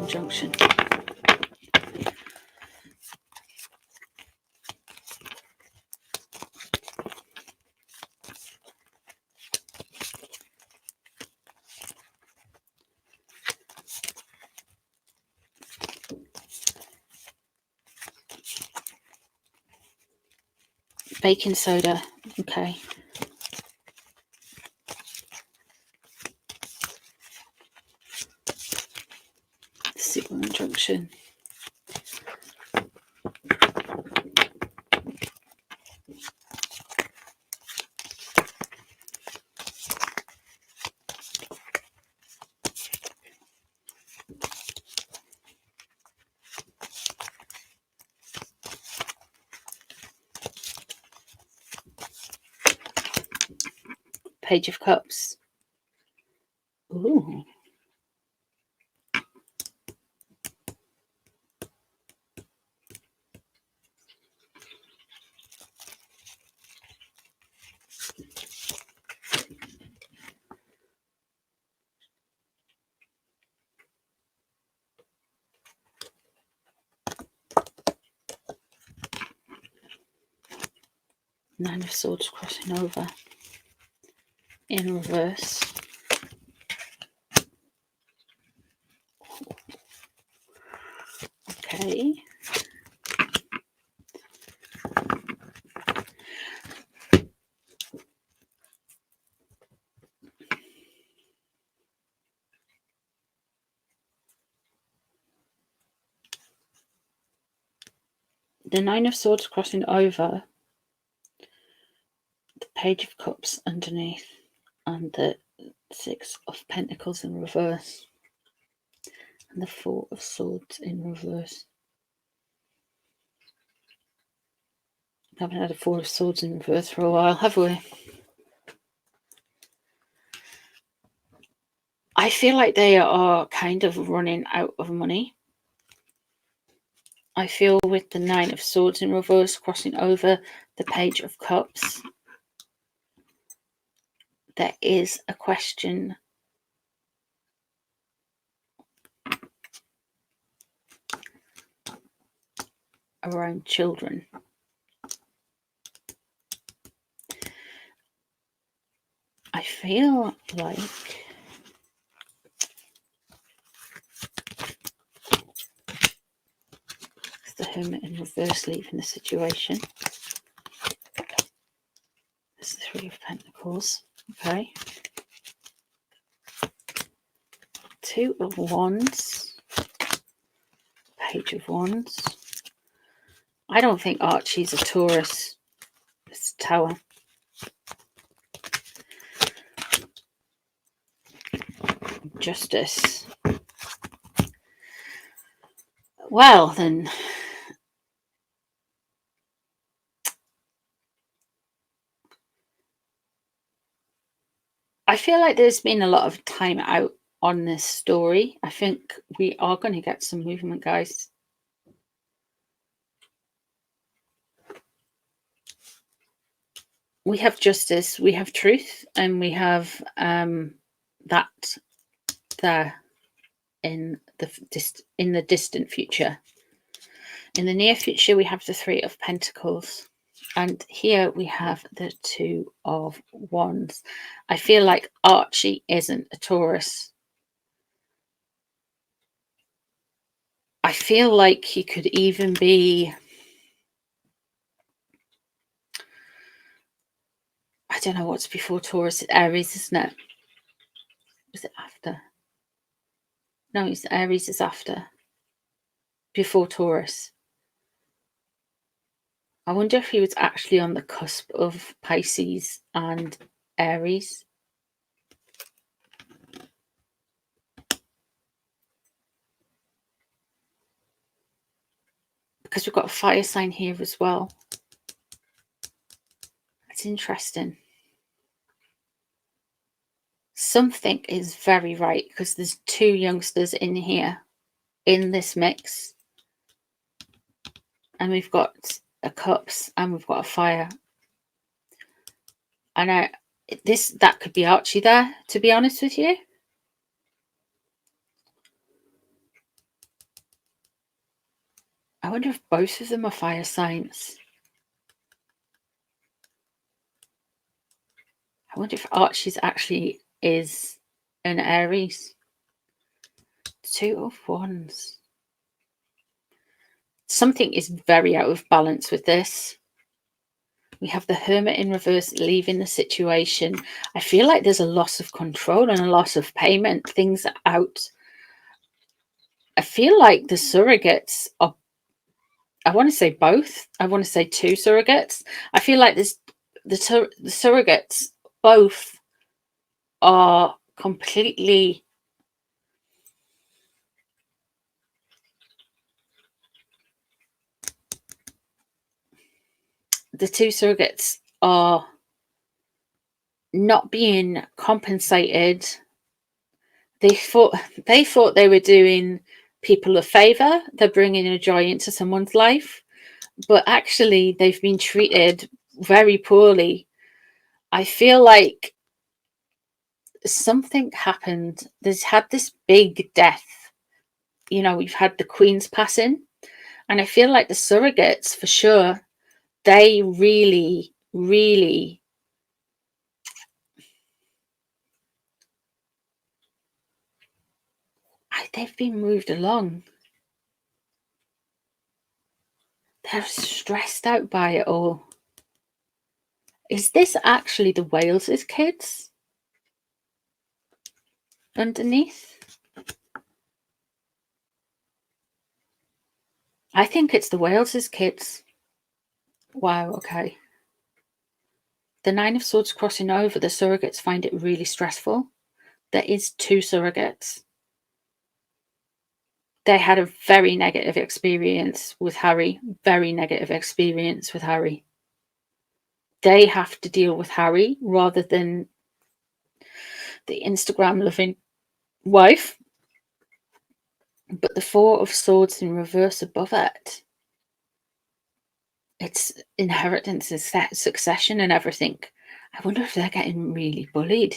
conjunction. Baking soda, okay. Super injunction. Page of Cups. Ooh. Nine of Swords crossing over in reverse. Okay. The Nine of Swords crossing over, the Page of Cups underneath, and the Six of Pentacles in reverse, and the Four of Swords in reverse. We haven't had a Four of Swords in reverse for a while, have we? I feel like they are kind of running out of money. I feel with the Nine of Swords in reverse crossing over the Page of Cups, there is a question around children. I feel like the Hermit in reverse leaving the situation. There's the Three of Pentacles. Okay. Two of Wands. Page of Wands. I don't think Archie's a Taurus. It's a Tower. Justice. Well, then. I feel like there's been a lot of time out on this story. I think we are going to get some movement, guys. We have justice, we have truth, and we have that there in the distant future. In the near future, we have the Three of Pentacles. And here we have the Two of Wands. I feel like Archie isn't a Taurus. I feel like he could even be, I don't know what's before Taurus. It's Aries, isn't it? Was it after? No, it's Aries is after. Before Taurus. I wonder if he was actually on the cusp of Pisces and Aries. Because we've got a fire sign here as well. That's interesting. Something is very right because there's two youngsters in here in this mix. And we've got a cups and we've got a fire. And that could be Archie there, to be honest with you. wonder if both of them are fire signs. I wonder if Archie's actually is an Aries. 2 of Wands. Something is very out of balance with this. We have the Hermit in reverse, leaving the situation. I feel like there's a loss of control and a loss of payment. Things are out. I feel like the surrogates are, I want to say both. I want to say 2 surrogates. I feel like this the surrogates both are completely the 2 surrogates are not being compensated. They thought they were doing people a favor. They're bringing a joy into someone's life, but actually they've been treated very poorly. I feel like something happened. There's had this big death. You know, we've had the Queen's passing, and I feel like the surrogates, for sure, they really, really they've been moved along. They're stressed out by it all. Is this actually the Wales's kids underneath? I think it's the Wales's kids. Wow, okay. The 9 of Swords crossing over, the surrogates find it really stressful. There is 2 surrogates. They had a very negative experience with Harry. Very negative experience with Harry. They have to deal with Harry rather than the Instagram loving wife. But the 4 of Swords in reverse above it. It's inheritance and succession and everything. I wonder if they're getting really bullied.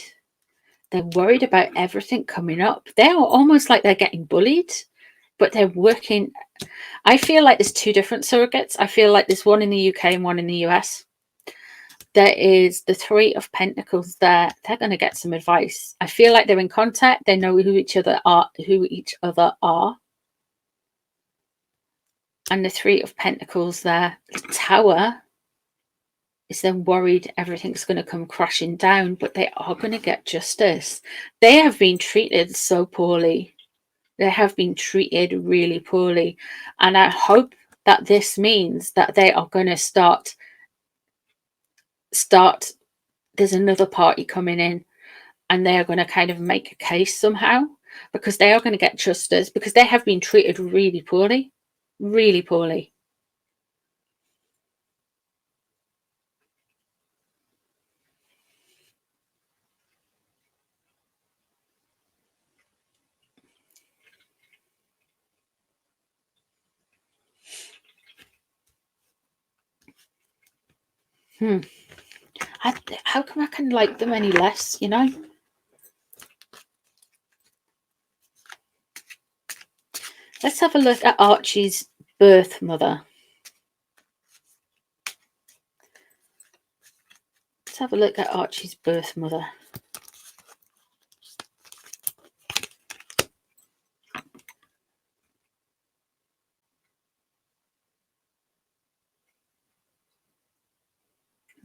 They're worried about everything coming up. They're almost like they're getting bullied, but they're working. I feel like there's 2 different surrogates. I feel like there's one in the UK and one in the US. There is the 3 of Pentacles there. They're going to get some advice. I feel like they're in contact. They know who each other are. And the 3 of Pentacles there. The Tower is then worried everything's going to come crashing down, but they are going to get justice. They have been treated so poorly. They have been treated really poorly. And I hope that this means that they are going to start. There's another party coming in, and they are going to kind of make a case somehow, because they are going to get justice, because they have been treated really poorly. Really poorly. How come I can like them any less, you know? Let's have a look at Archie's birth mother. Let's have a look at Archie's birth mother.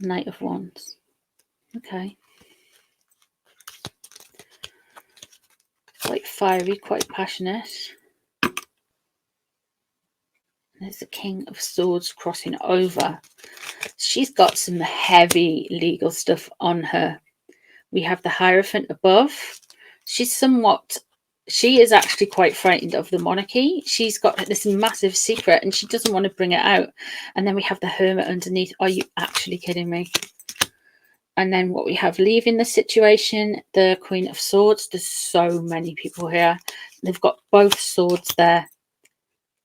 Knight of Wands. Okay. Quite fiery, quite passionate. There's the King of Swords crossing over. She's got some heavy legal stuff on her. We have the Hierophant above. She is actually quite frightened of the monarchy. She's got this massive secret and she doesn't want to bring it out. And then we have the Hermit underneath. Are you actually kidding me? And then what we have leaving the situation, the Queen of Swords. There's so many people here. They've got both swords there.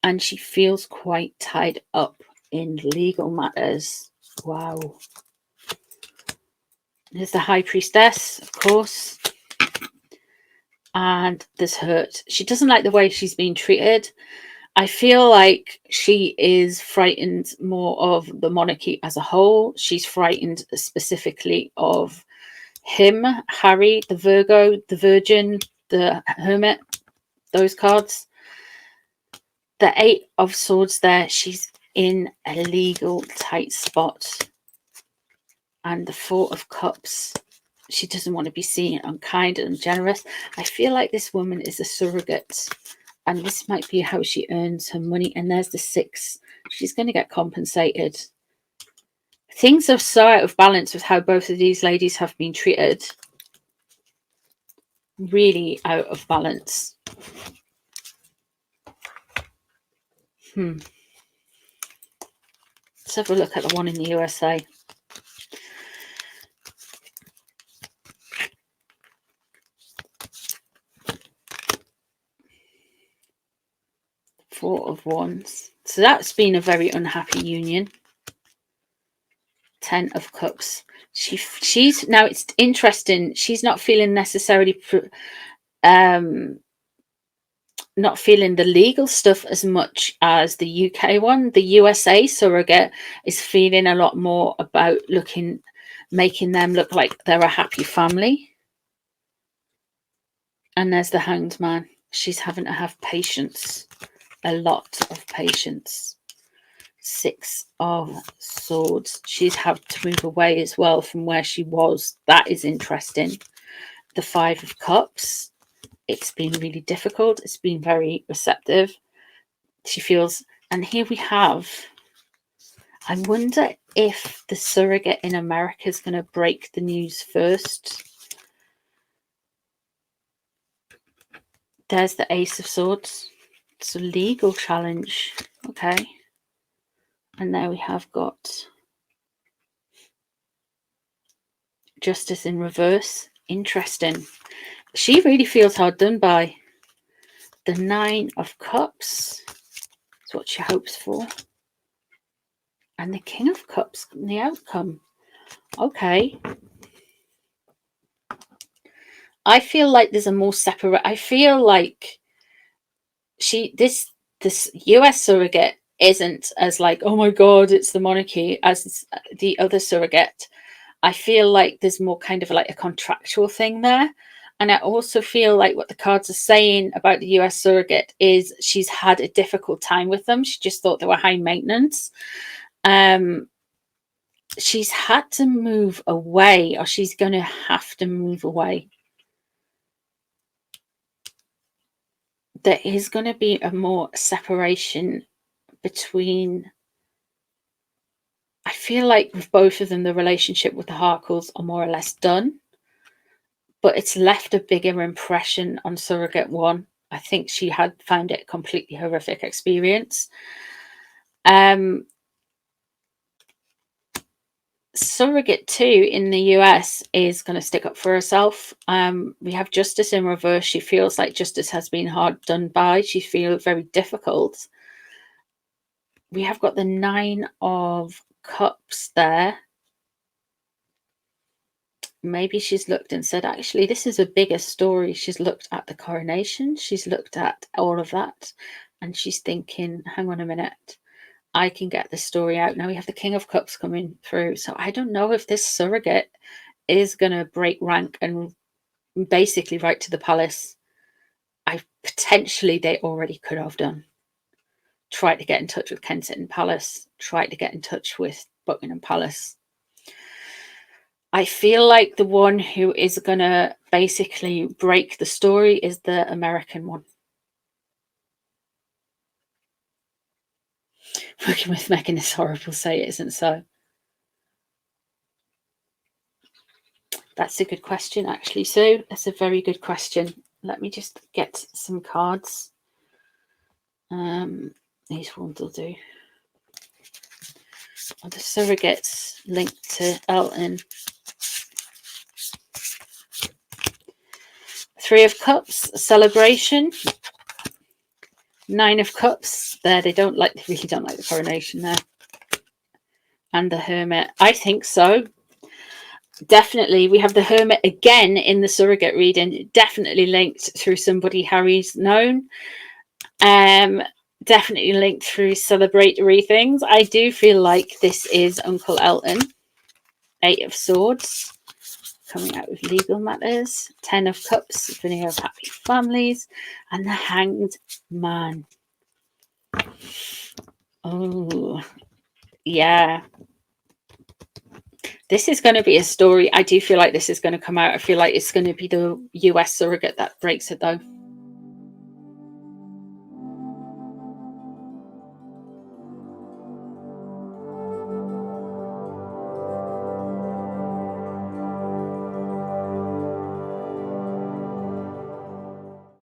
And she feels quite tied up in legal matters. Wow. There's the High Priestess, of course. And there's hurt. She doesn't like the way she's being treated. I feel like she is frightened more of the monarchy as a whole. She's frightened specifically of him, Harry, the Virgo, the Virgin, the Hermit, those cards. The Eight of Swords there, she's in a legal tight spot. And the Four of Cups, she doesn't want to be seen unkind and generous. I feel like this woman is a surrogate. And this might be how she earns her money. And there's the Six. She's going to get compensated. Things are so out of balance with how both of these ladies have been treated. Really out of balance. Let's have a look at the one in the USA. Four of Wands. So that's been a very unhappy union. 10 of Cups. She's now, it's interesting, she's not feeling necessarily not feeling the legal stuff as much as the UK one. The USA surrogate is feeling a lot more about making them look like they're a happy family. And there's the Hanged Man. She's having to have patience. A lot of patience. Six of Swords. She's had to move away as well from where she was. That is interesting. The Five of Cups. It's been really difficult. It's been very receptive. She feels, and here we have, I wonder if the surrogate in America is going to break the news first. There's the Ace of Swords. It's a legal challenge. Okay. And there we have got Justice in reverse. Interesting. She really feels hard done by. The Nine of Cups. That's what she hopes for. And the King of Cups in the outcome. Okay. I feel like there's a more separate. I feel like this US surrogate isn't as like, oh my God, it's the monarchy as the other surrogate. I feel like there's more kind of like a contractual thing there. And I also feel like what the cards are saying about the US surrogate is she's had a difficult time with them. She just thought they were high maintenance. She's had to move away, or she's going to have to move away. There is going to be a more separation between. I feel like with both of them, the relationship with the Harkles are more or less done. But it's left a bigger impression on Surrogate 1. I think she had found it a completely horrific experience. Surrogate 2 in the US is going to stick up for herself. We have Justice in reverse. She feels like justice has been hard done by. She feels very difficult. We have got the Nine of Cups there. Maybe she's looked and said, actually, this is a bigger story. She's looked at the coronation. She's looked at all of that. And she's thinking, hang on a minute. I can get this story out. Now we have the King of Cups coming through. So I don't know if this surrogate is going to break rank and basically right to the palace. Potentially they already could have done. Tried to get in touch with Kensington Palace. Tried to get in touch with Buckingham Palace. I feel like the one who is going to basically break the story is the American one. Working with Meghan is horrible, say it isn't so. That's a good question, actually, Sue. That's a very good question. Let me just get some cards. These ones will do. Oh, the surrogates linked to Elton. Three of Cups, celebration. Nine of Cups. There, they really don't like the coronation there. And the Hermit. I think so. Definitely. We have the Hermit again in the surrogate reading. Definitely linked through somebody Harry's known. definitely linked through celebratory things. I do feel like this is Uncle Elton. 8 of Swords, coming out with legal matters. 10 of Cups, veneer of happy families. And the Hanged Man. Oh, yeah. This is going to be a story. I do feel like this is going to come out. I feel like it's going to be the US surrogate that breaks it, though.